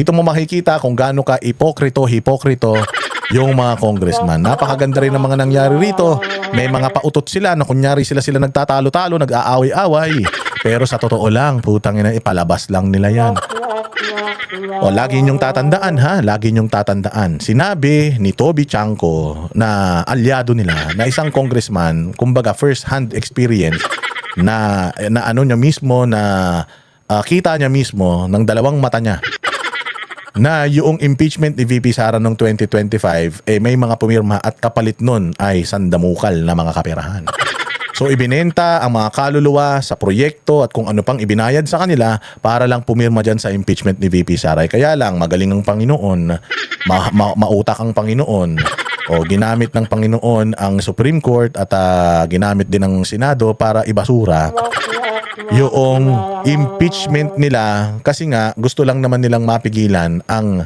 Dito mo makikita kung gaano ka hipokrito yung mga congressman. Napakaganda rin ng mga nangyari rito. May mga pautot sila na kunyari sila nagtatalo-talo, nag-aaway-away. Pero sa totoo lang, putang ina, ipalabas lang nila yan. O, lagi niyong tatandaan ha, lagi niyong tatandaan. Sinabi ni Toby Chanko na alyado nila na isang congressman, kumbaga first hand experience na ano niya mismo na kita niya mismo ng dalawang mata niya na yung impeachment ni VP Sara noong 2025 may mga pumirma at kapalit nun ay sandamukal na mga kaperahan. So ibinenta ang mga kaluluwa sa proyekto at kung ano pang ibinayad sa kanila para lang pumirma dyan sa impeachment ni VP Sara. Kaya lang magaling ang Panginoon, mautak ang Panginoon, o ginamit ng Panginoon ang Supreme Court at ginamit din ng Senado para ibasura yung impeachment nila kasi nga gusto lang naman nilang mapigilan ang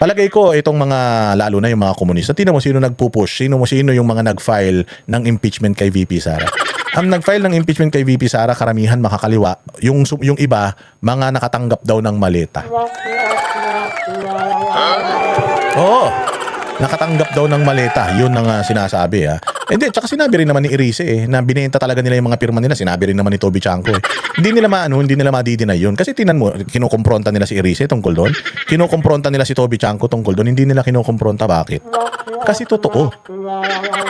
palagay ko itong mga lalo na yung mga komunista. Tingnan mo sino nagpupush, sino yung mga nag-file ng impeachment kay VP Sara. Ang nag-file ng impeachment kay VP Sara karamihan makakaliwa, yung iba mga nakatanggap daw ng maleta. Oo. Nakatanggap daw ng maleta. Yun ang sinasabi ha. Hindi, tsaka sinabi rin naman ni Erice na binenta talaga nila yung mga pirma nila. Sinabi rin naman ni Toby Chanko Hindi nila hindi nila madidinay yun. Kasi tinan mo, kinukumpronta nila si Erice tungkol doon. Kinukumpronta nila si Toby Chanko tungkol doon. Hindi nila kinukumpronta. Bakit? Kasi totoo.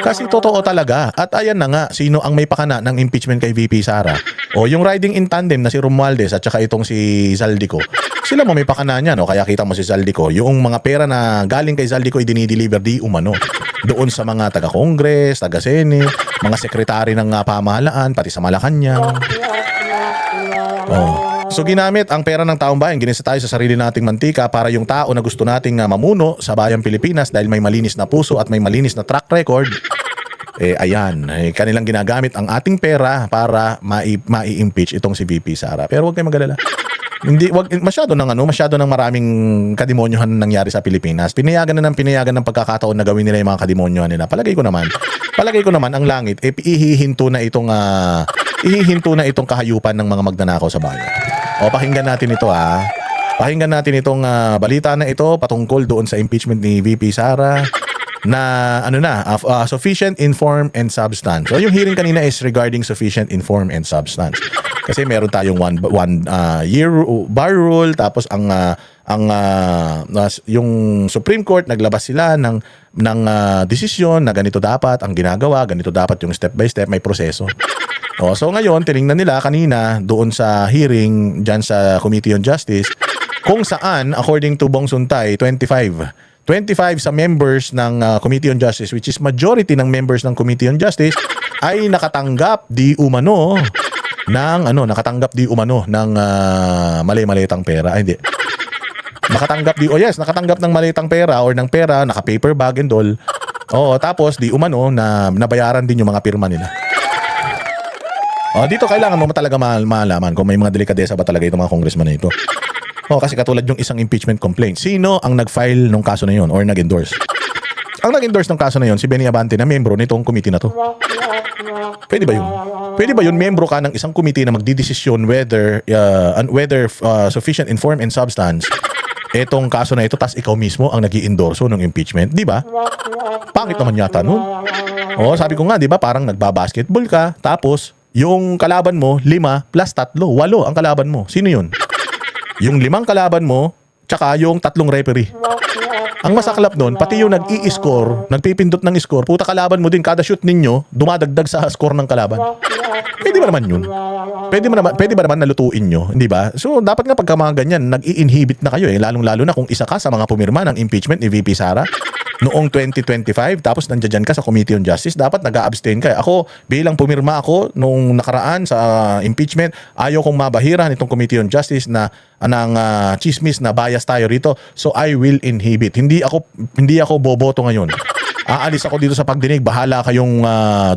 Kasi totoo talaga. At ayan na nga, sino ang may pakana ng impeachment kay VP Sara? O yung riding in tandem na si Romualdez at saka itong si Zaldico. Sila mo may pakana niya, no? Kaya kita mo si Zaldico, yung mga pera na galing kay Zaldico ay dinideliver di umano doon sa mga taga-Congress, taga-Senate, mga sekretary ng pamahalaan, pati sa Malacanang. Oh. So ginamit ang pera ng taong bayan, ginisa tayo sa sarili nating mantika para yung tao na gusto nating mamuno sa bayang Pilipinas dahil may malinis na puso at may malinis na track record. Ayan, kanilang ginagamit ang ating pera para mai-impeach itong si VP Sara. Pero huwag kayong mag-alala. Masyado ng maraming kademonyohan nangyari sa Pilipinas. Pinayagan ng pagkakataon na gawin nila yung mga kademonyohan nila. Palagay ko naman ang langit ihihinto na itong kahayupan ng mga magnanakaw sa bayan. O pakinggan natin ito Pakinggan natin itong balita na ito patungkol doon sa impeachment ni VP Sara na sufficient, inform, and substance. So yung hearing kanina is regarding sufficient, inform, and substance. Kasi meron tayong one year bar rule, tapos yung Supreme Court naglabas sila ng desisyon na ganito dapat ang ginagawa, ganito dapat yung step by step, may proseso. So ngayon tiningnan nila kanina doon sa hearing diyan sa Committee on Justice kung saan according to Bong Suntay 25 sa members ng Committee on Justice, which is majority ng members ng Committee on Justice, ay nakatanggap di umano ng mali-malitang pera. Ay, hindi. Nakatanggap ng malitang pera or ng pera, naka-paper bag and all. Oo, tapos di umano na nabayaran din yung mga pirma nila. Dito kailangan mo talaga malaman kung may mga delikadesa ba talaga itong mga congressman na ito. Kasi katulad yung isang impeachment complaint. Sino ang nag-file ng kaso na yun or nag-endorse? Ang nag-endorse ng kaso na yun, si Benny Abante na membro nitong committee na to. Pwede ba yun? Pwede ba yun membro ka ng isang committee na magdidesisyon whether sufficient, inform, and substance etong kaso na ito, tas ikaw mismo ang nag-i-endorso ng impeachment? Di ba? Pangit naman yata nun. Sabi ko nga, di ba, parang nagbabasketball ka, tapos yung kalaban mo, 5 plus 3, 8 ang kalaban mo. Sino yun? Yung 5 kalaban mo, tsaka yung 3 referee. Ang masaklap nun, pati yung nag-i-score, nagpipindot ng score, puta kalaban mo din, kada shoot ninyo, dumadagdag sa score ng kalaban. Pwede ba naman yun? Pwede ba naman nalutuin nyo? Hindi ba? So, dapat nga pagka mga ganyan, nag-i-inhibit na kayo lalong-lalo na kung isa ka sa mga pumirma ng impeachment ni VP Sara noong 2025, tapos nandiyan ka sa Committee on Justice, dapat nag-a-abstain ka. Ako, bilang pumirma ako nung nakaraan sa impeachment, ayaw kong mabahiran itong Committee on Justice na chismis na bias tayo rito. So I will inhibit. Hindi ako boboto ngayon. Aalis ako dito sa pagdinig, bahala kayong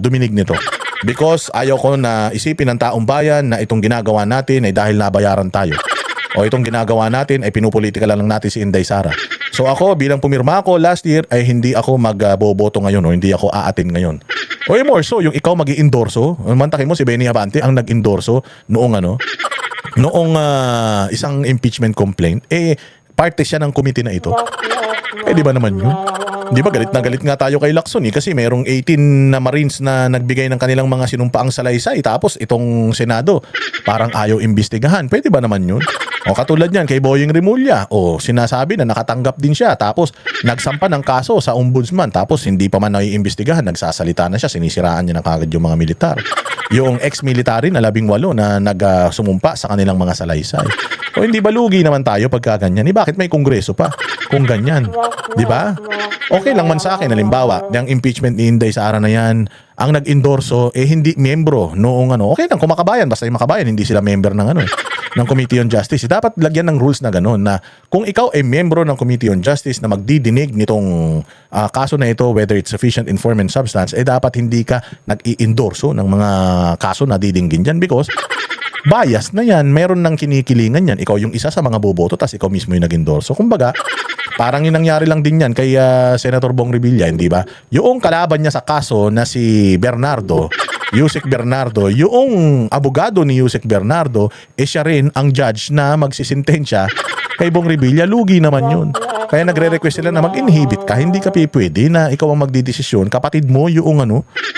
duminig nito. Because ayaw ko na isipin ng taong bayan na itong ginagawa natin ay dahil nabayaran tayo. O itong ginagawa natin ay pinupolitika lang natin si Inday Sara. So ako bilang pumirma ako last year ay hindi ako magboboto ngayon o hindi ako aatin ngayon. O more so yung ikaw mag-i-endorso, mantakin mo si Benny Abante ang nag-endorso noong isang impeachment complaint, parte siya ng committee na ito. Di ba naman yun? Di ba galit na galit nga tayo kay Lacson kasi merong 18 na Marines na nagbigay ng kanilang mga sinumpaang salaysay tapos itong Senado parang ayaw imbestigahan. Pwede ba naman yun? O katulad yan kay Boying Rimulya, o sinasabi na nakatanggap din siya tapos nagsampa ng kaso sa ombudsman tapos hindi pa man naiimbestigahan, nagsasalita na siya, sinisiraan niya na kagad yung mga militar. Yung ex-military na 18 na nagsumumpa sa kanilang mga salaysay. O hindi ba lugi naman tayo pagka ganyan? Bakit may kongreso pa kung ganyan? Di ba? Okay lang man sa akin, halimbawa, yung impeachment ni Inday Sara na yan, ang nag-endorso, hindi membro noong okay lang, kung makabayan, basta yung makabayan, hindi sila member ng ng Committee on Justice. Dapat lagyan ng rules na gano'n na kung ikaw ay membro ng Committee on Justice na magdidinig nitong kaso na ito, whether it's sufficient in form and substance, dapat hindi ka nag-i-endorso ng mga kaso na didinggin dyan because bias na yan. Meron ng kinikilingan yan. Ikaw yung isa sa mga boboto, tas ikaw mismo yung nag-endorso. Kumbaga, parang yung nangyari lang din yan kay Senator Bong Revilla, hindi ba? Yung kalaban niya sa kaso na si Bernardo, Yusek Bernardo, yung abogado ni Yusek Bernardo, siya rin ang judge na magsisintensya kay Bong Revilla. Lugi naman yun. Kaya nagre-request sila na mag-inhibit ka. Hindi ka pwede na ikaw ang magdidesisyon. Kapatid mo yung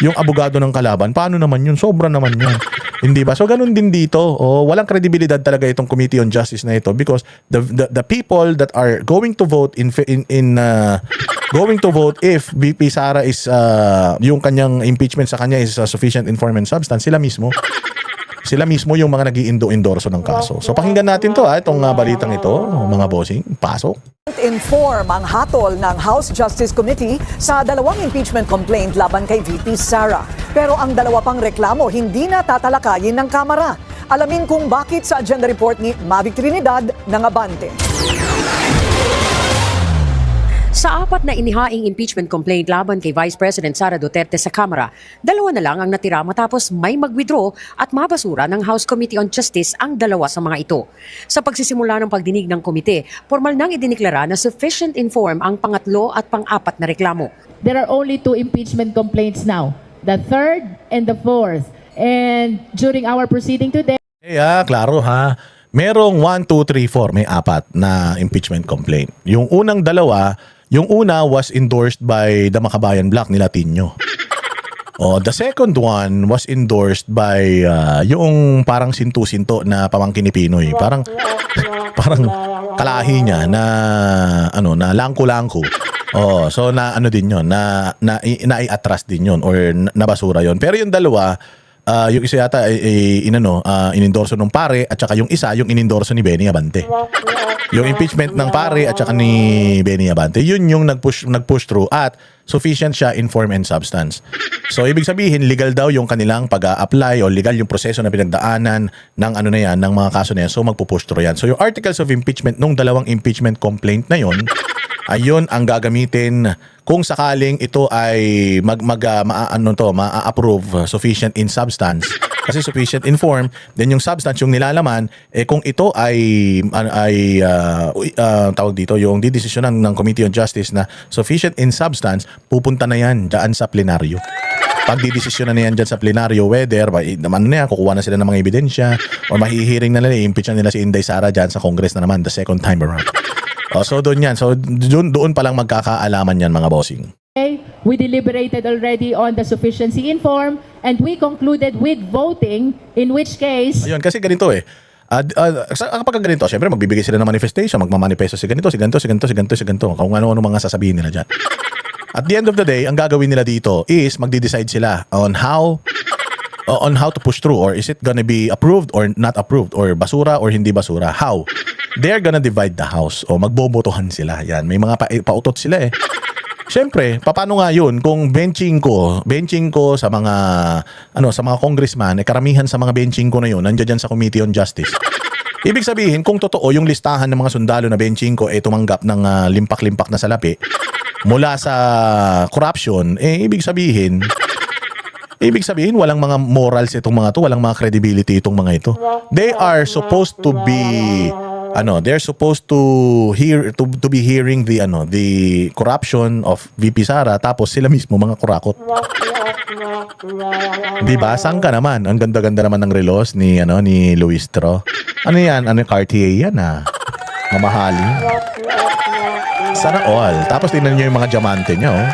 yung abogado ng kalaban. Paano naman yun? Sobra naman yun. Hindi ba? So ganun din dito. Walang kredibilidad talaga itong Committee on Justice na ito because the people that are going to vote going to vote if VP Sara is yung kanyang impeachment sa kanya is sufficient in form and substance, sila mismo yung mga nag-i-endorso ng kaso. So pakinggan natin to itong balitang ito, mga bossing. Pasok. Inform ang hatol ng House Justice Committee sa dalawang impeachment complaint laban kay VP Sara. Pero ang dalawa pang reklamo hindi na tatalakayin ng Kamara. Alamin kung bakit sa agenda report ni Mavic Trinidad ng Abante. Sa apat na inihaing impeachment complaint laban kay Vice President Sara Duterte sa Kamara, dalawa na lang ang natira matapos may mag-withdraw at mabasura ng House Committee on Justice ang dalawa sa mga ito. Sa pagsisimula ng pagdinig ng komite, formal nang idiniklara na sufficient in form ang pangatlo at pang-apat na reklamo. There are only 2 impeachment complaints now, the third and the fourth. And during our proceeding today, Klaro ha. Merong 1, 2, 3, 4, may 4 na impeachment complaint. Yung unang dalawa, yung una was endorsed by the Makabayan Bloc ni Latino. The second one was endorsed by yung parang sinto-sinto na pamangkin ni Pinoy. Parang kalahi niya na na langko-langko. So na din 'yon, na i-atras din 'yon or nabasura 'yon. Pero yung dalawa, yung isa yata inendorso ng pare at saka yung isa yung inendorso ni Benny Abante. Yung impeachment ng pare at saka ni Benny Abante, yun yung nag-push through at sufficient siya in form and substance. So ibig sabihin legal daw yung kanilang pag-a-apply o legal yung proseso na pinagdaanan ng ng mga kaso na yan. So magpo-push through yan. So yung articles of impeachment nung dalawang impeachment complaint na yon, ayun ang gagamitin kung sakaling ito ay ma-approve sufficient in substance. Kasi sufficient in form, then yung substance, yung nilalaman, kung ito ay tawag dito, yung didesisyonan ng Committee on Justice na sufficient in substance, pupunta na yan dyan sa plenaryo. Pag didesisyonan na yan dyan sa plenaryo, whether, kukuha na sila ng mga ebidensya or mahihiring na nila, i-impeach na nila si Inday Sara dyan sa Congress na naman the second time around. So doon yan. So doon pa lang magkakaalaman yan mga bossing. we deliberated already on the sufficiency in form and we concluded with voting, in which case... Ayun, kasi ganito kapag ganito, syempre magbibigay sila ng manifestation, magmamanifesto si ganito. Kung ano-ano mga sasabihin nila dyan. At the end of the day, ang gagawin nila dito is magde-decide sila on how to push through, or is it gonna be approved or not approved, or basura or hindi basura. How? They're gonna divide the house o magbobotohan sila. Yan, may mga pautot sila eh. Siyempre, paano nga yun kung benching ko sa mga sa mga congressman, karamihan sa mga benching ko na yun nandiyan sa Committee on Justice. Ibig sabihin, kung totoo yung listahan ng mga sundalo na benching ko tumanggap ng limpak-limpak na salapi mula sa corruption, ibig sabihin walang mga morals itong mga to, walang mga credibility itong mga ito. They are supposed to be they're supposed to be hearing the corruption of VP Sara, tapos sila mismo mga kurakot. Di ba? Saan ka naman? Ang ganda-ganda naman ng relos ni Luis Tro. Ano yan? Cartier yan Mamahalin. Sana all. Tapos tingnan niyo yung mga diamante niya, oh.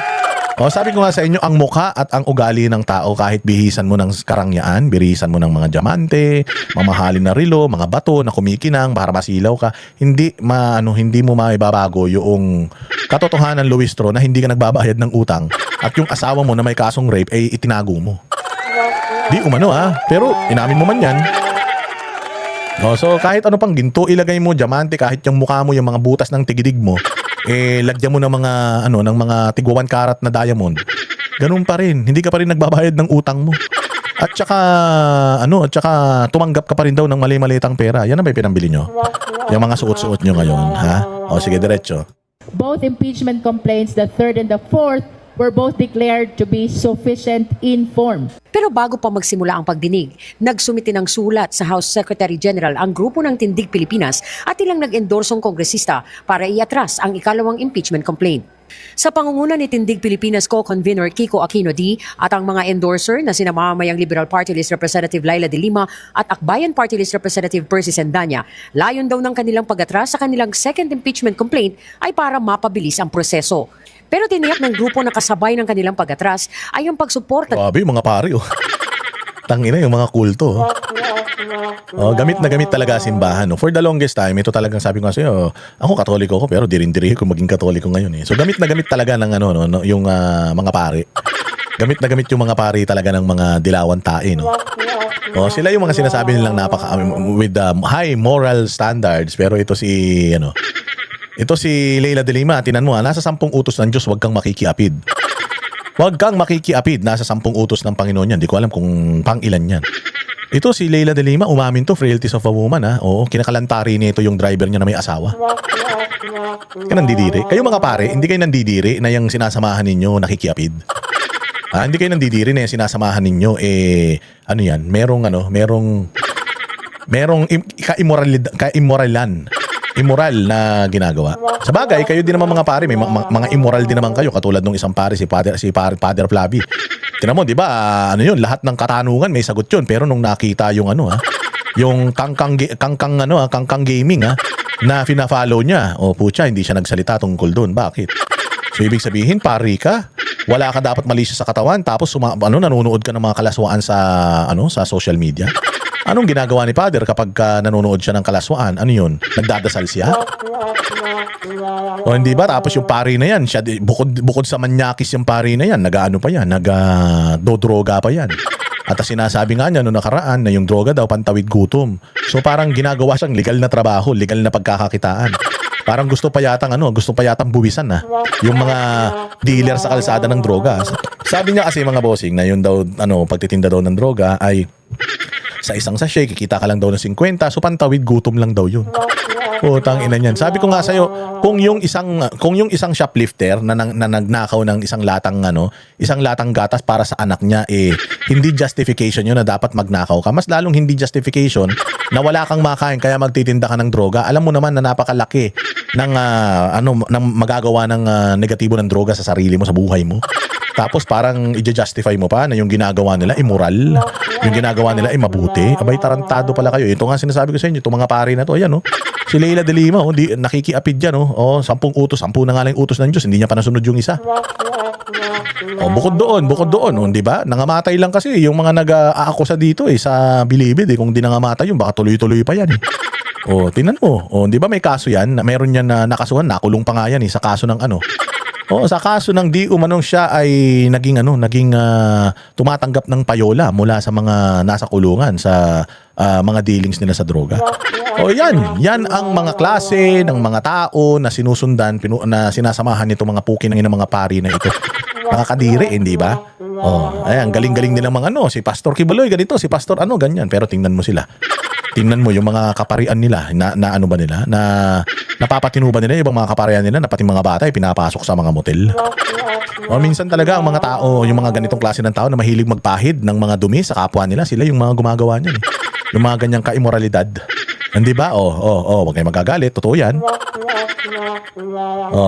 O, sabi ko nga sa inyo, ang mukha at ang ugali ng tao, kahit bihisan mo ng karangyaan, birisan mo ng mga diamante, mamahalin na relo, mga bato na kumikinang para masilaw ka, hindi mo maibabago yung katotohanan, Luistro, na hindi ka nagbabayad ng utang at yung asawa mo na may kasong rape ay itinago mo. Di umano pero inamin mo man yan. O, so kahit ano pang ginto ilagay mo, diamante, kahit yung mukha mo, yung mga butas ng tigidig mo, lagyan mo ng mga ng mga tigwa 1 karat na diamond. Ganun pa rin. Hindi ka pa rin nagbabayad ng utang mo. At saka tumanggap ka pa rin daw ng mali-malitang pera. Yan ang may pinambili nyo. Yung mga suot-suot nyo ngayon, ha? O sige, diretso. Both impeachment complaints, the third and the fourth, were both declared to be sufficient in form. Pero bago pa magsimula ang pagdinig, nagsumiti ng sulat sa House Secretary General ang grupo ng Tindig Pilipinas at ilang nag-endorsong kongresista para iatras ang ikalawang impeachment complaint. Sa pangunguna ni Tindig Pilipinas Co-Convener Kiko Aquino D. at ang mga endorser na sina Mamamayang Liberal Party List Representative Laila de Lima at Akbayan Party List Representative Percy Sendanya, layon daw ng kanilang pag-atras sa kanilang second impeachment complaint ay para mapabilis ang proseso. Pero tiniyak ng grupo na kasabay ng kanilang pag-atras ay yung pagsuporta. Grabe, yung mga pare, oh. Tangina, yung mga kulto. Gamit na gamit talaga simbahan. No? For the longest time, ito talagang sabi ko kasi, ako katoliko ko, pero dirin-diri ko maging katoliko ngayon. So gamit na gamit talaga ng yung mga pare. Gamit na gamit yung mga pare talaga ng mga dilawan tae. No? Sila yung mga sinasabi nilang with high moral standards. Pero ito si Laila de Lima, tinan mo nasa 10 utos ng Diyos, wag kang makikiapid. Huwag kang makikiapid. Nasa 10 utos ng Panginoon yan. Di ko alam kung pang ilan yan. Ito si Laila de Lima, umamin to, frailties of a woman. Oo, kinakalantari nito yung driver niya na may asawa. Kaya nandidiri. Kayo mga pare, hindi kayo nandidiri na yung sinasamahan ninyo nakikiapid. Hindi kayo nandidiri na yung sinasamahan ninyo, merong immoral na ginagawa. Sa bagay, kayo din naman mga pare, may mga immoral din naman kayo, katulad nung isang pare, si Father Flavi. Tinan mo, di ba, lahat ng katanungan may sagot yun, pero nung nakita yung yung kangkang gaming na fina-follow niya, putya, hindi siya nagsalita tungkol doon. Bakit? So ibig sabihin, pari ka, wala ka dapat malisya sa katawan, tapos nanonood ka ng mga kalaswaan sa social media. Anong ginagawa ni Father kapag nanonood siya ng kalaswaan? Ano yun? Nagdadasal siya? O hindi ba? Tapos yung pari na yan, siya, bukod sa manyakis yung pari na yan, nag-dodroga pa yan. At sinasabi nga niya noong nakaraan na yung droga daw pantawid gutom. So parang ginagawa siyang legal na trabaho, legal na pagkakakitaan. Parang gusto pa yatang buwisan yung mga dealer sa kalsada ng droga. Sabi niya kasi mga bossing na yun daw, pagtitinda daw ng droga ay sa isang sachet, kikita ka lang daw ng 50, so pantawid gutom lang daw yun. Putang ina niyan. Sabi ko nga sa'yo, kung yung isang shoplifter na nagnakaw ng isang latang gatas para sa anak niya, hindi justification yun na dapat magnakaw ka. Mas lalong hindi justification na wala kang makain kaya magtitinda ka ng droga. Alam mo naman na napakalaki ng magagawa ng negatibo ng droga sa sarili mo, sa buhay mo. Tapos parang i-justify mo pa na yung ginagawa nila immoral, yung ginagawa nila mabuti. Abay, tarantado pala kayo. Ito nga sinasabi ko sa inyo, itong mga pare na to, ayan si Laila de Lima, nakikiapid yan, 10 utos, 10 na nga lang utos ng Diyos, hindi niya pa nasunod yung isa. Bukod doon, di ba? Nangamatay lang kasi yung mga nag-aakusa dito sa bilibid, kung di nangamatay yun, baka tuloy-tuloy pa yan. Tingnan mo, di ba may kaso yan, meron yan na nakasuhan, nakulong pa nga yan sa kaso ng sa kaso ng di umanong siya ay naging tumatanggap ng payola mula sa mga nasa kulungan sa mga dealings nila sa droga. Yan ang mga klase ng mga tao na sinusundan, na sinasamahan nito mga puki ng mga pari na ito. Nakakadiri, hindi ba? Ayan, galing-galing nilang mga si Pastor Kibuloy ganito, si Pastor ganyan, pero tingnan mo sila. Tingnan mo yung mga kaparian nila na napapatino ba nila yung mga kaparian nila na pati mga bata ay pinapasok sa mga motel. Minsan talaga ang mga tao, yung mga ganitong klase ng tao na mahilig magpahid ng mga dumi sa kapwa nila, sila yung mga gumagawa niyan. Yung mga ganyang kaimoralidad. Hindi ba? Wag kayo magagalit, totoo yan.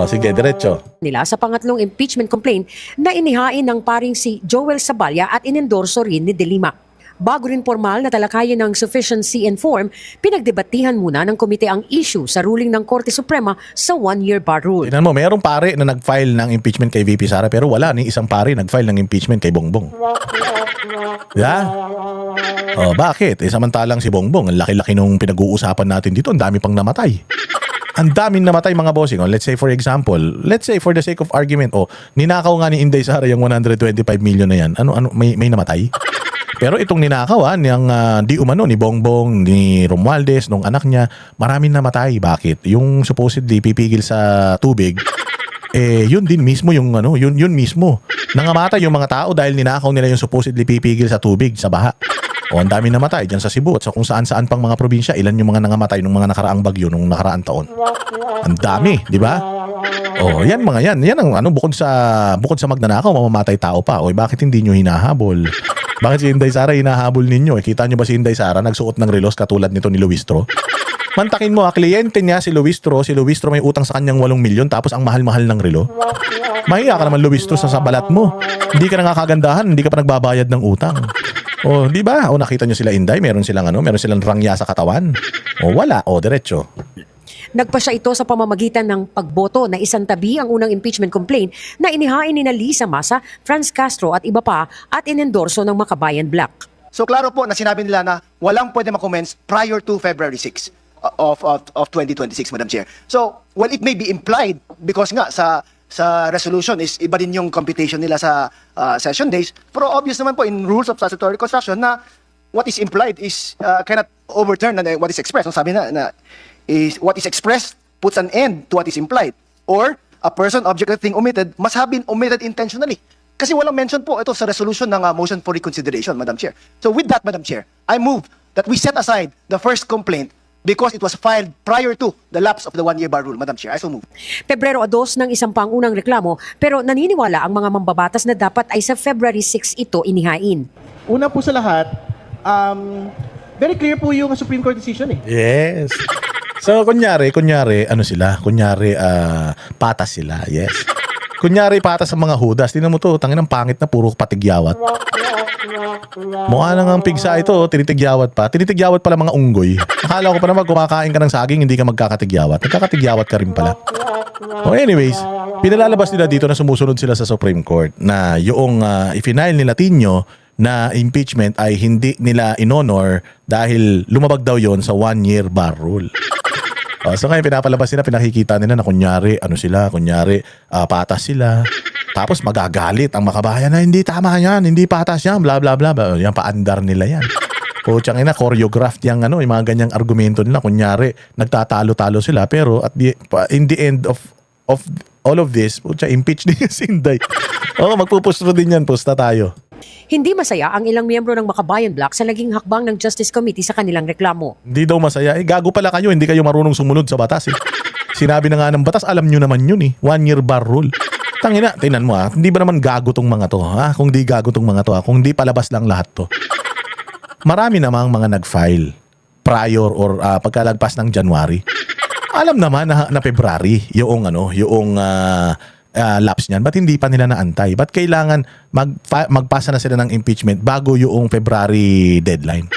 Sige, diretso. Nila sa pangatlong impeachment complaint na inihain ng paring si Joel Saballa at inendorso rin ni De Lima. Bago rin formal na talakayin ng sufficiency in form, pinagdebatihan muna ng komite ang issue sa ruling ng Korte Suprema sa one-year bar rule. Tingnan mo, mayroong pare na nag-file ng impeachment kay VP Sara pero wala ni isang pare nag-file ng impeachment kay Bongbong. Yeah? Oh, bakit? Samantalang si Bongbong, ang laki-laki nung pinag-uusapan natin dito, ang dami pang namatay. Ang daming namatay mga bossing. Oh, let's say for example, let's say for the sake of argument, ninakaw nga ni Inday Sara yung 125 million na yan. Ano may namatay? Pero itong ninakaw niyang di umano ni Bongbong, ni Romualdez, nung anak niya, maraming namatay. Bakit? Yung supposedly pipigil sa tubig, yun din mismo yung yun mismo. Nangamatay yung mga tao dahil ninakaw nila yung supposedly pipigil sa tubig, sa baha. Ang dami namatay diyan sa Cebu at sa kung saan-saan pang mga probinsya. Ilan yung mga nangamatay nung mga nakaraang bagyo nung nakaraang taon. Ang dami, di ba? Yan mga yan. Yan ang bukod sa magnanakaw, mamamatay tao pa. Bakit hindi nyo hinahabol? Bakit si Inday Sara hinahabol ninyo? Kita nyo ba si Inday Sara nagsuot ng relos katulad nito ni Luistro? Mantakin mo, kliyente niya si Luistro may utang sa kanyang 8 milyon tapos ang mahal-mahal ng relo. Mahiya ka naman Luistro sa balat mo. Hindi ka nangakagandahan, hindi ka pa nagbabayad ng utang. Di ba? Nakita nyo sila Inday, meron silang rangya sa katawan. Wala, diretso. Nagpa siya ito sa pamamagitan ng pagboto na isantabi ang unang impeachment complaint na inihain ni Lisa Masa, Franz Castro at iba pa at inendorso ng Makabayan Black. So klaro po na sinabi nila na walang pwede makommence prior to February 6 of 2026, Madam Chair. So, well, it may be implied because nga sa resolution is iba din yung computation nila sa session days. Pero obvious naman po in rules of statutory construction na what is implied is cannot overturn what is expressed. So, sabi na is what is expressed puts an end to what is implied. Or a person, object, or thing omitted must have been omitted intentionally. Kasi walang mention po ito sa resolution ng motion for reconsideration, Madam Chair. So with that, Madam Chair, I move that we set aside the first complaint because it was filed prior to the lapse of the one-year bar rule, Madam Chair. I so move. Pebrero 2 ng isang pangunang reklamo pero naniniwala ang mga mambabatas na dapat ay sa February 6 ito inihain. Una po sa lahat, very clear po yung Supreme Court decision eh. Yes. So, kunyari, patas sila. Yes. Kunyari, patas sa mga hudas. Tingnan mo to, tangin ng pangit na puro patigyawat. Mukha na nga pigsa ito, tinitigyawat pa. Tinitigyawat pala mga unggoy. Akala ko pa naman kumakain ka ng saging, hindi ka magkakatigyawat. Nagkakatigyawat ka rin pala. Anyways, pinalalabas nila dito na sumusunod sila sa Supreme Court na yung i-final nila Tinyo na impeachment ay hindi nila inonor dahil lumabag daw yon sa one-year bar rule. So ngayon pinapalabas nila, pinakikita nila na kunyari, patas sila. Tapos magagalit ang makabayan na hindi tama yan, hindi patas yan, bla bla bla. Yan, paandar nila yan. Putsang ina, choreographed yung yung mga ganyang argumento nila. Kunyari, nagtatalo-talo sila pero in the end of all of this, impeach din yung Sinday. Magpupustro din yan, pusta tayo. Hindi masaya ang ilang miyembro ng Makabayan Black sa naging hakbang ng Justice Committee sa kanilang reklamo. Hindi daw masaya. Gago pala kayo, hindi kayo marunong sumunod sa batas. Sinabi na nga ng batas, alam nyo naman yun one-year bar rule. Tangina, tingnan mo hindi ba naman gago tong mga to? Kung di gago tong mga to, kung di palabas lang lahat to. Marami namang mga nag-file prior or pagkalagpas ng January. Alam naman na February yung lapse niyan. Ba't hindi pa nila naantay? Ba't kailangan magpasa na sila ng impeachment bago yung February deadline?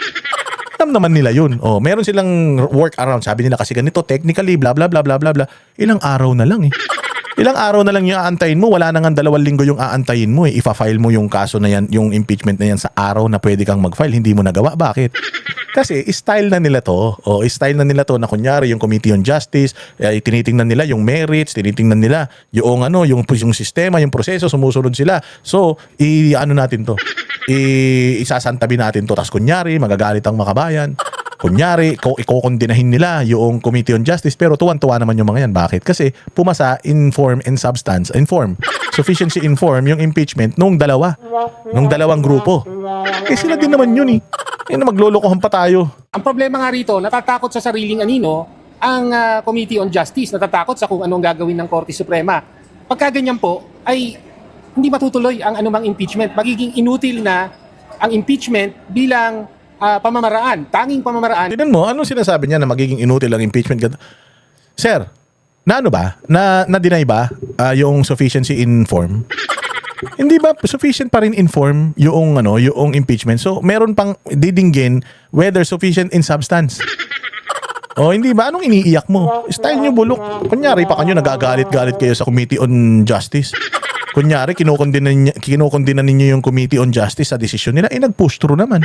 Alam naman nila yun. Meron silang workaround. Sabi nila kasi ganito, technically, bla bla bla bla bla bla. Ilang araw na lang Ilang araw na lang yung aantayin mo. Wala na nga 2 linggo yung aantayin mo Ifa-file mo yung kaso na yan, yung impeachment na yan sa araw na pwede kang mag-file. Hindi mo nagawa. Bakit? Kasi style na nila to. Style na nila to na kunyari yung Committee on Justice, tinitingnan nila yung merits, tinitingnan nila yung yung sistema, yung proseso, sumusunod sila. So, natin to. Isasantabi natin to. Tapos kunyari, magagalit ang makabayan. Kunyari, ikokondinahin nila yung Committee on Justice pero tuwan-tuwa naman yung mga yan. Bakit? Kasi pumasa in form and substance. In form. Sufficiency in form yung impeachment nung dalawang grupo. Sila din naman yun maglolokohan pa tayo. Ang problema nga rito, natatakot sa sariling anino ang Committee on Justice, natatakot sa kung anong gagawin ng Korte Suprema. Pagka ganyan po, ay hindi matutuloy ang anumang impeachment. Magiging inutil na ang impeachment bilang pamamaraan, tanging pamamaraan. Tignan mo, anong sinasabi niya na magiging inutil ang impeachment? Sir, na-deny ba yung sufficiency in form? Hindi ba sufficient pa rin inform yung yung impeachment? So meron pang didinggin whether sufficient in substance. O hindi ba? Anong iniiyak mo? Style nyo bulok. Kunyari pa kanyo nagagalit-galit kayo sa Committee on Justice. Kunyari kinokondena ninyo yung Committee on Justice sa desisyon nila. Nag-push through naman.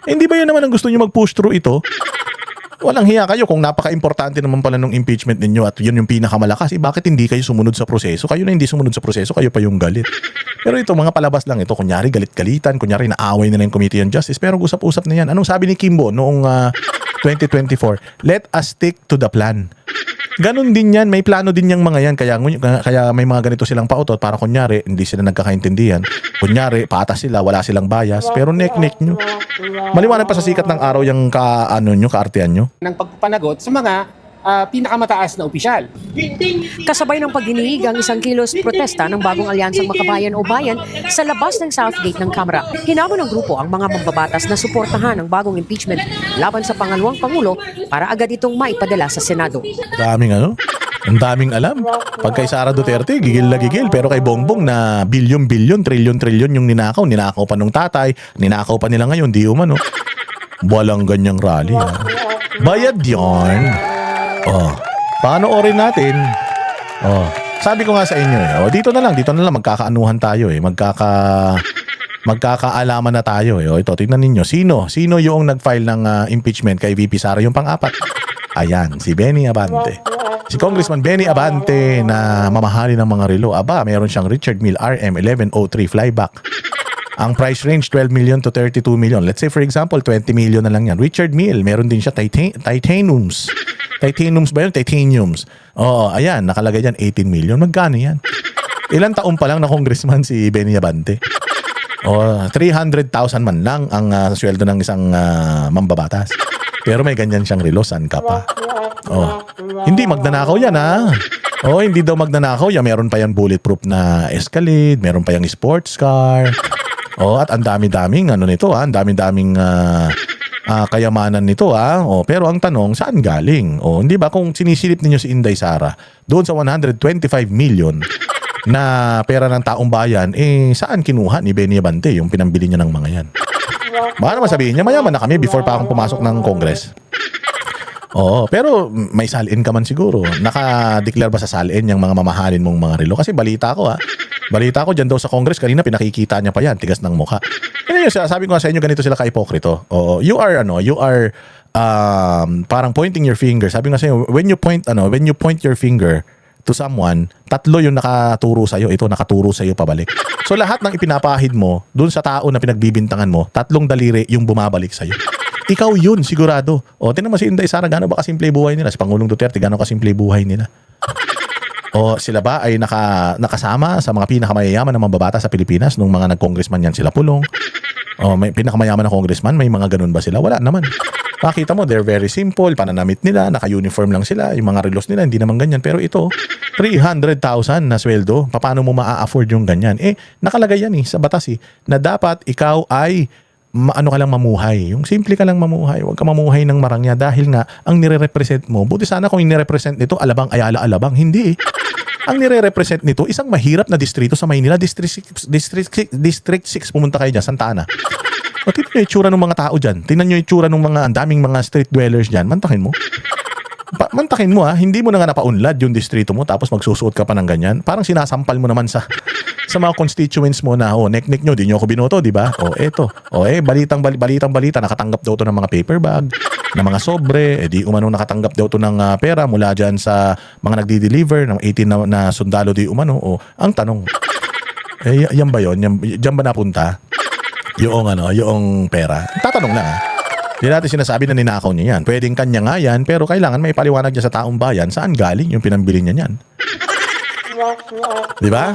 Hindi ba yun naman ang gusto nyo mag-push through ito? Walang hiya kayo kung napaka-importante naman pala ng impeachment ninyo at yun yung pinakamalakas. Bakit hindi kayo sumunod sa proseso? Kayo na hindi sumunod sa proseso, kayo pa yung galit. Pero ito, mga palabas lang ito. Kunyari, galit-galitan. Kunyari, naaway na ng Committee on Justice. Pero usap-usap na yan. Anong sabi ni Kimbo noong 2024? Let us stick to the plan. Ganon din yan. May plano din yung mga yan. Kaya may mga ganito silang pautot para kunyari, hindi sila nagkakaintindihan. Kunyari, patas sila, wala silang bias. Pero nek-nek nyo. Maliwanag pa sa sikat ng araw yung kaartehan nyo. Ng pagpapanagot sa mga pinakamataas na opisyal. Kasabay ng paghiniig ang 1 kilos protesta ng bagong alyansang Makabayan o Bayan sa labas ng South Gate ng Kamara. Hinamon ng grupo ang mga mambabatas na suportahan ang bagong impeachment laban sa pangalawang Pangulo para agad itong maipadala sa Senado. Ang daming alam. Pag kay Sara Duterte, gigil na gigil. Pero kay Bongbong na bilyon-bilyon, trilyon-trilyon yung ninakaw. Ninakaw pa nung tatay. Ninakaw pa nila ngayon. Di umano. Walang ganyang rally. Bayad yarn. Panoorin natin. Sabi ko nga sa inyo, dito na lang magkakaanuhan tayo magkakaalaman na tayo. Ito, tingnan ninyo, sino yung nag-file ng impeachment kay VP Sara, yung pang-apat. Ayan, si Benny Abante. Si Congressman Benny Abante na mamahali ng mga relo. Meron siyang Richard Mille RM 1103 flyback. Ang price range 12 million to 32 million. Let's say for example 20 million na lang yan. Richard Mille, meron din siya titaniums. Titaniums ba yun? Titaniums. Ayan, nakalagay dyan 18 million. Magkano yan? Ilang taon pa lang na congressman si Benny Abante? 300,000 man lang ang sweldo ng isang mambabatas. Pero may ganyan siyang relo, saan ka pa? Hindi magnanakaw yan hindi daw magnanakaw yan. Meron pa yan bulletproof na Escalade, meron pa yung sports car. At ang dami-daming nito ang dami-daming kayamanan nito pero ang tanong, saan galing? Hindi ba kung sinisilip ninyo si Inday Sara doon sa 125 million na pera ng taong bayan, saan kinuha ni Benny Abante yung pinambili niya ng mga yan? Baka naman sabihin niya, mayaman na kami before pa akong pumasok ng Congress. Pero may salin ka man siguro. Naka-declare ba sa salin yung mga mamahalin mong mga relo? Kasi balita ko dyan daw sa Congress, kanina pinakikita niya pa yan, tigas ng mukha. Sabi ko nga sa inyo, ganito sila ka-ipokrito. You are parang pointing your finger. Sabi nga sa inyo, when you point your finger to someone, 3 yung nakaturo sa'yo. Ito, nakaturo sa'yo pabalik. So lahat ng ipinapahid mo, dun sa tao na pinagbibintangan mo, 3 daliri yung bumabalik sa'yo. Ikaw yun, sigurado. Tingnan mo si Inday Sara, gano'n ba kasimple buhay nila? Si Pangulong Duterte, gano'n kasimple buhay nila? Sila ba ay nakasama sa mga pinakamayayaman na mambabata sa Pilipinas nung mga nag-congressman yan sila Pulong? May pinakamayaman na congressman, may mga ganun ba sila? Wala naman. Makita mo, they're very simple, pananamit nila, naka-uniform lang sila, yung mga relos nila, hindi naman ganyan. Pero ito, 300,000 na sweldo, paano mo maa-afford yung ganyan? Nakalagay yan sa batas na dapat ikaw ay ka lang mamuhay. Yung simple ka lang mamuhay. Huwag ka mamuhay ng marangya dahil nga, ang nire-represent mo, buti sana kung nire-represent nito, Alabang, Ayala, Alabang. Hindi Ang nire-represent nito, isang mahirap na distrito sa Maynila, District 6, pumunta kayo dyan, Santa Ana. Tingnan nyo yung itsura ng mga tao dyan. Tingnan nyo yung itsura ng mga daming mga street dwellers dyan. Mantakin mo. Mantakin mo hindi mo na nga napaunlad yung distrito mo tapos magsusuot ka pa ng ganyan. Parang sinasampal mo naman sa mga constituents mo na, nek-nek nyo, di nyo ako binoto, di ba? Eto. Balitang balita, nakatanggap daw to ng mga paper bag, ng mga sobre, di umano nakatanggap daw to ng pera mula dyan sa mga nagdi-deliver ng 18 na sundalo di umano. Ang tanong, yan ba yun? Diyan ba napunta? Yung pera. Tatanong lang Hindi natin sinasabi na ninakaw niya yan. Pwedeng kanya nga yan, pero kailangan may paliwanag niya sa taong bayan saan galing yung pinambili niya yan. Di ba?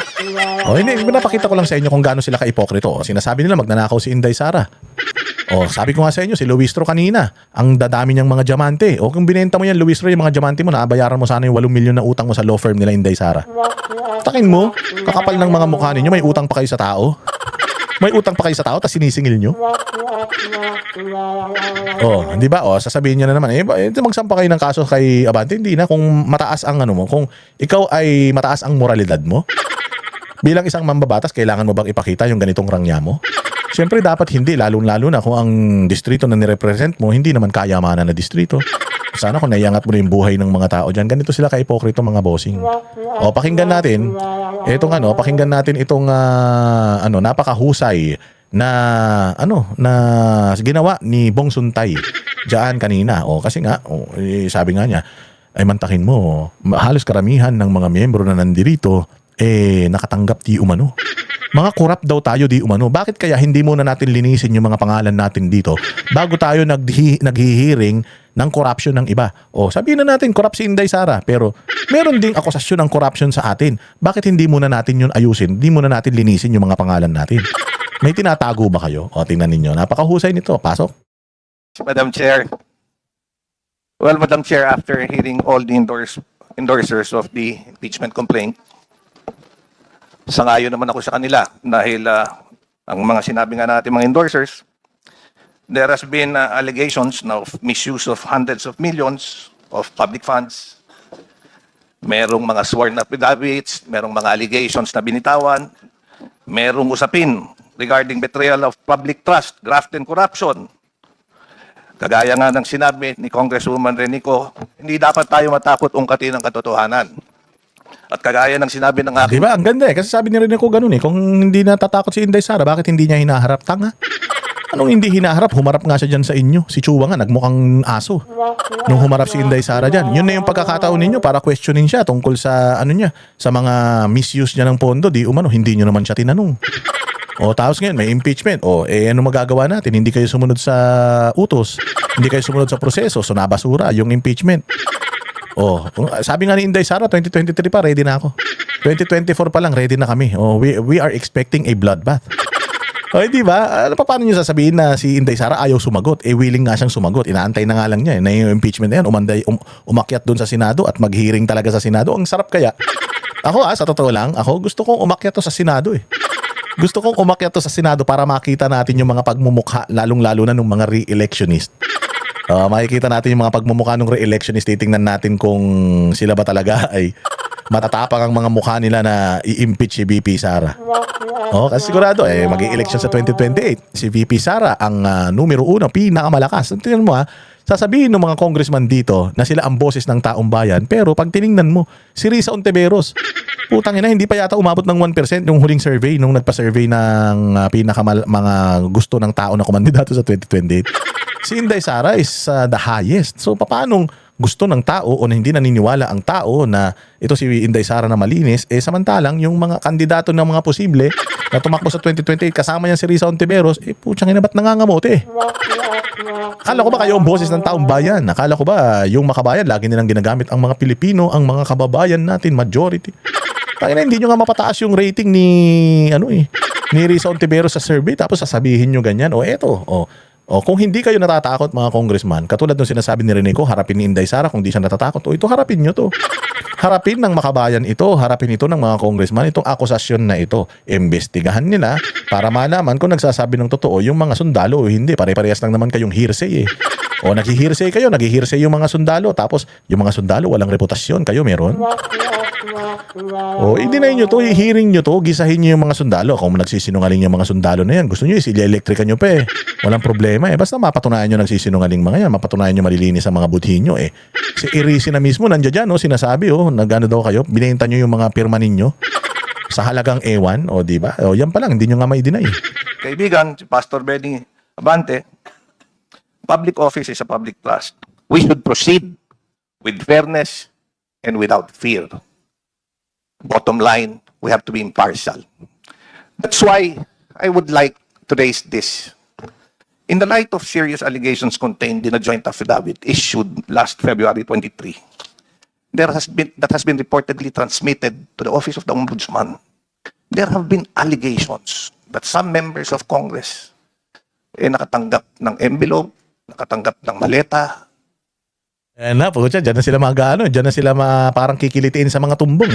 Hindi, napakita ko lang sa inyo kung gaano sila ka-ipokrito. Sinasabi nila magnanakaw si Inday Sara. Sabi ko nga sa inyo, si Luistro kanina, ang dadami niyang mga diamante. Kung binenta mo yan, Luistro, yung mga diamante mo, naabayaran mo sana yung 8 milyon na utang mo sa law firm nila Inday Sara. Takin mo, kakapal ng mga mukha ninyo, may utang pa kayo sa tao. May utang pa kayo sa tao, tapos sinisingil nyo. Di ba? Sasabihin niya na naman, magsampa kayo ng kaso kay Abante. Hindi na, kung mataas ang kung ikaw ay mataas ang moralidad mo, Bilang isang mambabatas, kailangan mo bang ipakita yung ganitong rangya mo? Siyempre dapat hindi, lalo na kung ang distrito na nirepresent mo, hindi naman kayamanan na distrito. Sana kung naiangat mo na yung buhay ng mga tao dyan, ganito sila ka-ipokrito mga bossing. O pakinggan natin itong napakahusay na ginawa ni Bong Suntay diyan kanina. O kasi nga, sabi nga niya, ay mantakin mo, halos karamihan ng mga miyembro na nandirito nakatanggap di umano. Mga corrupt daw tayo di umano. Bakit kaya hindi muna natin linisin yung mga pangalan natin dito bago tayo naghihiring ng corruption ng iba? O sabihin na natin corrupt si Inday Sara, pero meron ding akusasyon ng corruption sa atin. Bakit hindi muna natin yun ayusin? Hindi muna natin linisin yung mga pangalan natin? May tinatago ba kayo? O tingnan ninyo, napakahusay nito. Pasok. Madam Chair. Well, Madam Chair, after hearing all the endorsers of the impeachment complaint, sangayon naman ako sa kanila dahil ang mga sinabi nga natin mga endorsers, there has been allegations of misuse of hundreds of millions of public funds. Merong mga sworn affidavits, merong mga allegations na binitawan, merong usapin regarding betrayal of public trust, graft and corruption. Kagaya nga ng sinabi ni Congresswoman Renico, hindi dapat tayo matakot ungkatin ang katotohanan. At kagaya ng sinabi ng aking... Diba? Ang ganda eh. Kasi sabi ni Rene ko ganun eh. Kung hindi natatakot si Inday Sara, bakit hindi niya hinaharap? Tanga. Anong hindi hinaharap? Humarap nga siya dyan sa inyo. Si Chua nga, nagmukhang aso. Nung humarap si Inday Sara dyan. Yun na yung pagkakataon ninyo para questionin siya tungkol sa sa mga misuse niya ng pondo. Di umano, hindi nyo naman siya tinanong. O tapos ngayon, may impeachment. O ano magagawa natin? Hindi kayo sumunod sa utos. Hindi kayo sumunod sa proseso. So nabasura yung impeachment. Oh, sabi nga ni Inday Sara, 2023 pa, ready na ako. 2024 pa lang, ready na kami. Oh, we are expecting a bloodbath. O, di ba? Paano niyo sasabihin na si Inday Sara ayaw sumagot? Willing nga siyang sumagot. Inaantay na nga lang niya. Na yung impeachment na yan, umakyat doon sa Senado at mag-hearing talaga sa Senado. Ang sarap kaya. Ako sa totoo lang, gusto kong umakyat to sa Senado eh. Gusto kong umakyat to sa Senado para makita natin yung mga pagmumukha, lalong-lalo na ng mga re-electionist. Makikita natin yung mga pagmumukha ng re-electionist. Titingnan natin kung sila ba talaga ay matatapang ang mga mukha nila na i-impeach si VP Sara. Kasi sigurado mag-i-election sa 2028. Si VP Sara ang numero 1, pinakamalakas. Tingnan mo sasabihin ng mga congressman dito na sila ang boses ng taong bayan, pero pag tiningnan mo, si Risa Ontiveros, putang ina, hindi pa yata umabot ng 1% yung huling survey nung nagpa-survey ng mga gusto ng tao na kumandidato sa 2028. Si Inday Sara is the highest. So paanong gusto ng tao o na hindi naniniwala ang tao na ito si Inday Sara na malinis, samantalang yung mga kandidato ng mga posible na tumakbo sa 2028 kasama niya si Risa Ontiveros, putang ina, ba't nangangamote? Akala ko ba kayo ang boses ng taong bayan? Akala ko ba yung makabayan lagi nilang ginagamit ang mga Pilipino, ang mga kababayan natin, majority? Tangina, hindi nyo nga mapataas yung rating ni Risa Ontiveros sa survey tapos sasabihin nyo ganyan. Kung hindi kayo natatakot mga congressman, katulad ng sinasabi ni Rene ko, harapin ni Inday Sara kung di siya natatakot. Ito harapin nyo to. Harapin ng makabayan ito, harapin ito ng mga congressman, itong akusasyon na ito. Imbestigahan nila para malaman kung nagsasabi ng totoo yung mga sundalo o hindi. Pare-parehas lang naman kayong hearsay eh. O naghihirsay kayo, naghihirsay yung mga sundalo, tapos yung mga sundalo walang reputasyon, kayo meron? I-deny nyo to, i-hearing nyo to, gisahin nyo yung mga sundalo. Kung nagsisinungaling yung mga sundalo na yan, gusto nyo i-elektrikan nyo pa walang problema basta mapatunayan nyo nagsisinungaling mga yan, mapatunayan nyo malilinis ang mga buthi nyo Si Irisi na mismo nandiyan dyan sinasabi nagano daw kayo, binenta nyo yung mga pirma ninyo sa halagang ewan, di ba? Yan pa lang, hindi nyo nga ma-deny. Kaibigan, si Pastor Benny Abante, public office is a public trust. We should proceed with fairness and without fear. Bottom line, we have to be impartial. That's why I would like to raise this. In the light of serious allegations contained in a joint affidavit issued last February 23, that has been reportedly transmitted to the Office of the Ombudsman, there have been allegations that some members of Congress nakatanggap ng envelope, nakatanggap ng maleta. Dyan na sila dyan na sila parang kikilitiin sa mga tumbong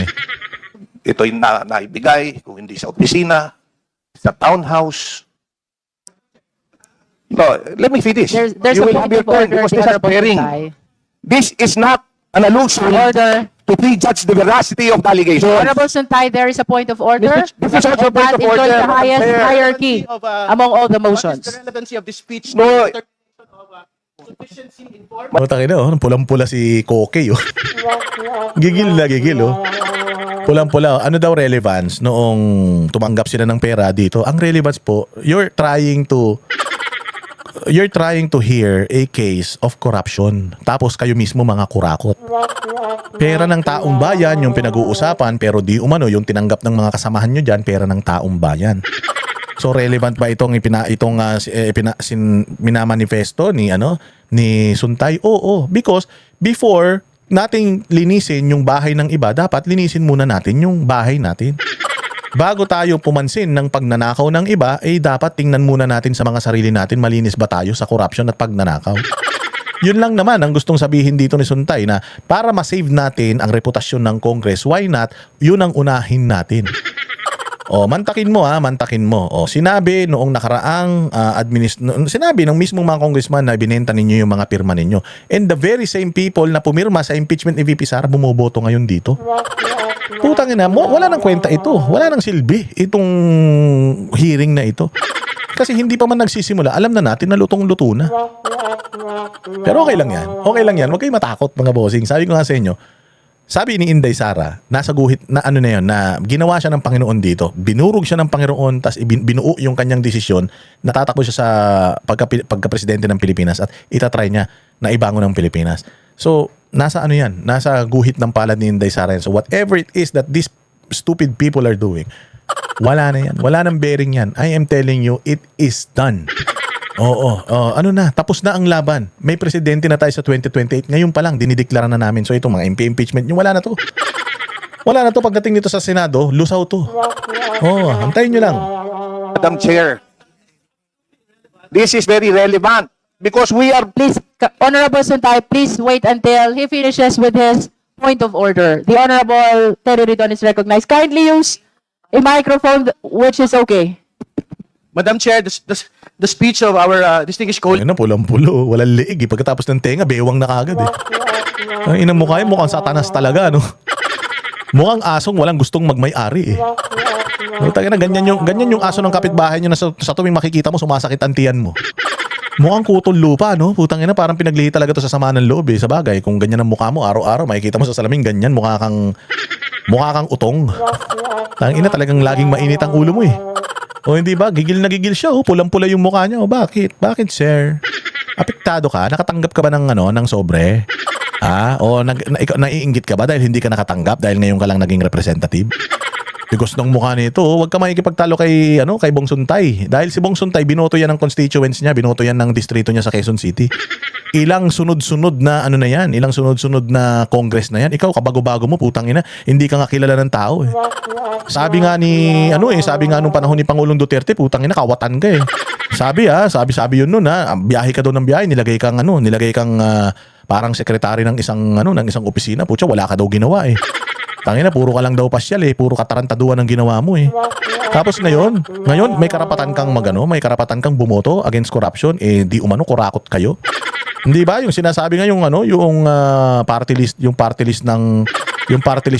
Ito'y naibigay, kung hindi sa opisina, sa townhouse. No, let me finish. There's You a will have point your of turn order, because this is Honorable hearing. Tay. This is not an allusion. Order. to prejudge the veracity of the allegations. Honorable Suntay, there is a point of order. This is also a And point that of is order, the highest Mayor. hierarchy among all the What is motions. the relevancy of this speech? No. to sufficiency in form? O, takin na, oh. Pulang-pula si Koke, oh. Gigil na gigil, oh. Pulang-pula. Ano daw relevance noong tumanggap sila ng pera dito? Ang relevance po, you're trying to hear a case of corruption. Tapos kayo mismo mga kurakot. Pera ng taong bayan yung pinag-uusapan, pero di umano yung tinanggap ng mga kasamahan nyo dyan, pera ng taong bayan. So relevant ba itong minamanifesto ni Suntay? Oo, because before nating linisin yung bahay ng iba, dapat linisin muna natin yung bahay natin. Bago tayo pumansin ng pagnanakaw ng iba, dapat tingnan muna natin sa mga sarili natin, malinis ba tayo sa corruption at pagnanakaw. Yun lang naman ang gustong sabihin dito ni Suntay, na para ma-save natin ang reputasyon ng Congress, why not, yun ang unahin natin. O, mantakin mo. O, sinabi noong nakaraang sinabi ng mismong mga congressman na binenta ninyo yung mga pirma ninyo. And the very same people na pumirma sa impeachment ni VP Sara bumoboto ngayon dito. Putang ina mo, wala nang kwenta ito. Wala nang silbi itong hearing na ito. Kasi hindi pa man nagsisimula, alam na natin na lutong-luto na. Pero okay lang yan. Okay lang yan. Huwag kayong matakot mga bossing. Sabi ko nga sa inyo, sabi ni Inday Sara, nasa guhit na na ginawa siya ng Panginoon dito. Binurog siya ng Panginoon, tas binuo yung kanyang desisyon. Natatakbo siya sa pagka-presidente ng Pilipinas at itatry niya na ibangon ng Pilipinas. So, nasa yan? Nasa guhit ng palad ni Inday Sara yan. So, whatever it is that these stupid people are doing, wala na yan. Wala nang bearing yan. I am telling you, it is done. Tapos na ang laban. May presidente na tayo sa 2028. Ngayon pa lang, dinideklara na namin. So itong mga MP impeachment nyo, wala na to. Wala na to pagdating nito sa Senado, lusaw to. Antayin nyo lang. Madam Chair, this is very relevant because we are Please, Honorable Suntay, please wait until he finishes with his point of order. The Honorable Terry Ridon is recognized. Kindly use a microphone which is okay. Madam Chair, the speech of our distinguished colleague. Ayun na, pulang-pulo. Walang liig. Pagkatapos ng tenga, bewang na kagad eh. Ang inang mukha yun, mukhang satanas talaga, no? Mukhang asong walang gustong magmay-ari eh. Ganyan yung aso ng kapitbahay nyo na sa tuwing makikita mo, sumasakit ang tiyan mo. Mukhang kutol lupa, no? Putang ina, parang pinaglihi talaga to sa sama ng loob eh. Sa bagay, kung ganyan ang mukha mo, araw-araw, makikita mo sa salamin, ganyan, mukha kang utong. Tang ina, talagang laging mainit ang ulo mo eh. O hindi ba? Gigil na gigil siya. Pulang-pula yung mukha niya. Bakit? Bakit, sir? Apektado ka? Nakatanggap ka ba ng sobre? Naiinggit ka ba dahil hindi ka nakatanggap dahil ngayon ka lang naging representative? Because ng mukha nito, huwag ka makikipagtalo kay Bong Suntay. Dahil si Bong Suntay, binoto yan ng constituents niya, binoto yan ng distrito niya sa Quezon City. Ilang sunod-sunod na ilang sunod-sunod na congress na yan. Ikaw, kabago-bago mo, putang ina, hindi ka nga kilala ng tao eh. Sabi nga nung panahon ni Pangulong Duterte, putang ina, kawatan ka eh. Sabi yun nun biyahe ka daw ng biyahe, nilagay kang parang sekretary ng isang opisina, putya, wala ka daw ginawa eh. Tangina, puro ka lang daw pasyal eh, puro katarantaduan ang ginawa mo eh. Tapos ngayon may karapatan kang may karapatan kang bumoto against corruption, di umano kurakot kayo. Hindi ba yung sinasabi nga yung party list ng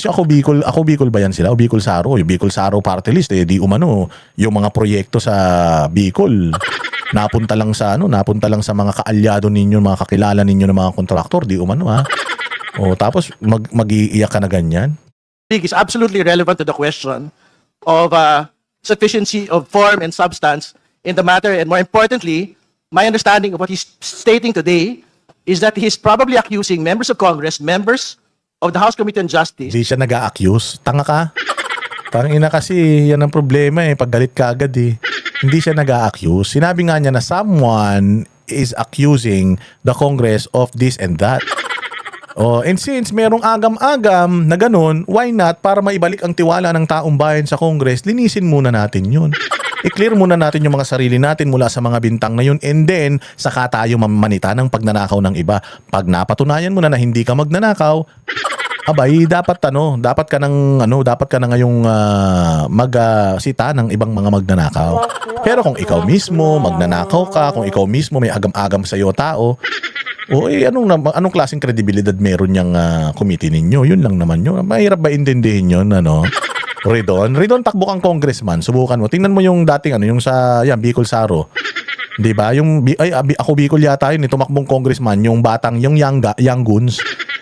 ako Bicol ba yan sila? O Bicol Saro, yung Bicol Saro party list di umano yung mga proyekto sa Bicol napunta lang sa mga kaalyado ninyo, mga kakilala ninyo ng mga kontraktor, di umano tapos mag-iiyak ka na ganyan. Is absolutely relevant to the question of sufficiency of form and substance in the matter. And more importantly, my understanding of what he's stating today is that he's probably accusing members of Congress, members of the House Committee on Justice. Hindi siya nag-a-accuse. Tanga ka. Parang ina kasi, yan ang problema eh. Paggalit ka agad eh. Hindi siya nag-a-accuse. Sinabi nga niya na someone is accusing the Congress of this and that. And since merong agam-agam na ganun, why not, para maibalik ang tiwala ng taong bayan sa Congress, linisin muna natin yun. I-clear muna natin yung mga sarili natin mula sa mga bintang na yun, and then saka tayo mamanita ng pagnanakaw ng iba. Pag napatunayan mo na hindi ka magnanakaw, abay, dapat ka na ngayong magsita ng ibang mga magnanakaw. Pero kung ikaw mismo magnanakaw ka, kung ikaw mismo may agam-agam sa iyo tao, O anong klaseng kredibilidad meron niyang committee ninyo? Yun lang naman yun. Mahirap ba intindihin yun, ano? Ridon, takbo kang congressman. Subukan mo. Tingnan mo yung dating yung sa Bicol Saro. 'Di ba? Ako Bicol yata yun, tumakbong congressman, yung batang, yung young goons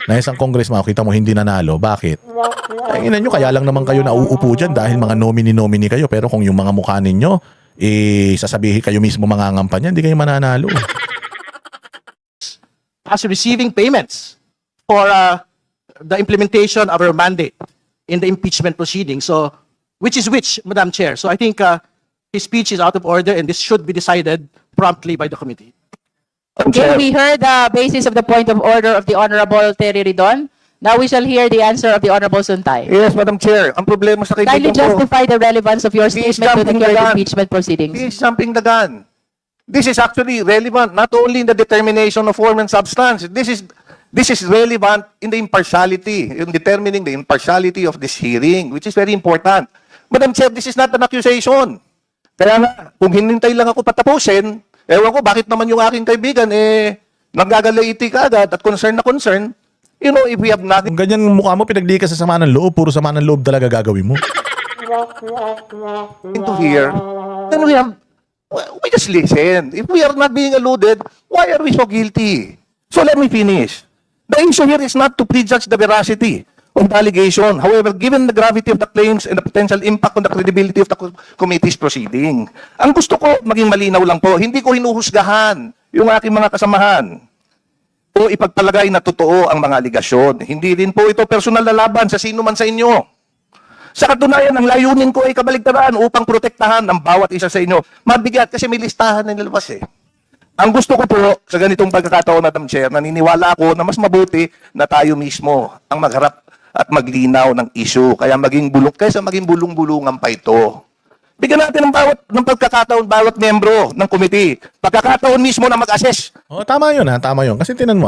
na isang congressman, kita mo hindi nanalo. Bakit? Tingnan nyo, kaya lang naman kayo nauupo dyan dahil mga nominee kayo. Pero kung yung mga mukha ninyo, sasabihin kayo mismo mangangampanya, hindi kayo mananalo. As receiving payments for the implementation of our mandate in the impeachment proceeding. So, which is which, Madam Chair? So I think his speech is out of order and this should be decided promptly by the committee. Okay, we heard the basis of the point of order of the Honorable Terry Ridon. Now we shall hear the answer of the Honorable Suntay. Yes, Madam Chair. Ang problema sa Kindly kaibigan ko, justify the relevance of your He is statement to the jumping the current gun. impeachment proceedings. he is jumping the gun. This is actually relevant not only in the determination of form and substance. This is relevant in the impartiality, in determining the impartiality of this hearing, which is very important. Madam Chair, this is not an accusation. Kaya nga, kung hinintay lang ako patapusin, ewan ko bakit naman yung aking kaibigan nanggagalaiti ka agad at concern na concern. You know, if we have nothing Kung ganyan ang mukha mo, pinagdi ka sa sama ng loob, puro sama ng loob talaga gagawin mo. to hear, then we just listen. If we are not being alluded, why are we so guilty? So let me finish. The issue here is not to prejudge the veracity of the allegation. However, given the gravity of the claims and the potential impact on the credibility of the committee's proceeding, ang gusto ko maging malinaw lang po, hindi ko hinuhusgahan yung aking mga kasamahan o ipagpalagay na totoo ang mga aligasyon. Hindi rin po ito personal na laban sa sino man sa inyo. Sa katunayan, ang layunin ko ay kabaligtaran upang protektahan ang bawat isa sa inyo. Mabigat kasi may listahan na nilabas eh. Ang gusto ko po sa ganitong pagkakataon, Madam Chair, naniniwala ako na mas mabuti na tayo mismo ang magharap at maglinaw ng issue. Kaya maging kaysa maging bulung-bulungan pa ito. Bigyan natin ng pagkakataon bawat membro ng committee. Pagkakataon mismo na mag-assess. Tama yun tama yun. Kasi tinan mo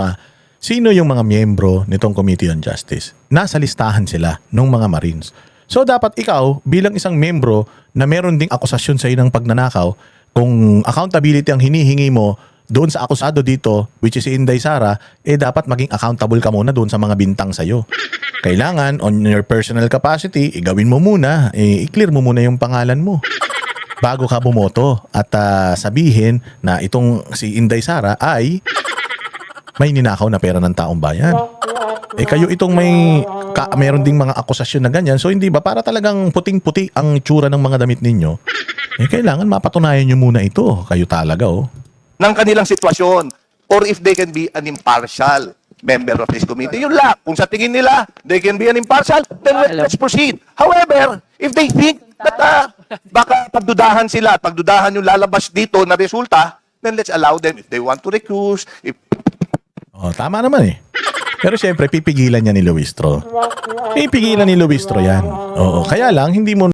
sino yung mga miyembro nitong Committee on Justice? Nasa listahan sila ng mga Marines. So dapat ikaw bilang isang miyembro na meron ding akusasyon sa inang pagnanakaw, kung accountability ang hinihingi mo doon sa akusado dito, which is si Inday Sara, dapat maging accountable ka muna doon sa mga bintang sa'yo. Kailangan, on your personal capacity, igawin mo muna, i-clear mo muna yung pangalan mo bago ka bumoto at sabihin na itong si Inday Sara ay may ninakaw na pera ng taong bayan. Kayo itong meron ding mga akusasyon na ganyan. So hindi ba para talagang puting-puti ang tsura ng mga damit ninyo? Kailangan mapatunayan nyo muna ito. Kayo talaga ng kanilang sitwasyon or if they can be an impartial member of this committee. Yun lang. Kung sa tingin nila, they can be an impartial, then let's proceed. However, if they think that baka pagdudahan sila, pagdudahan yung lalabas dito na resulta, then let's allow them if they want to recuse. Tama naman Pero syempre, pipigilan niya ni Luistro. Pipigilan ni Luistro yan. Kaya lang, hindi mo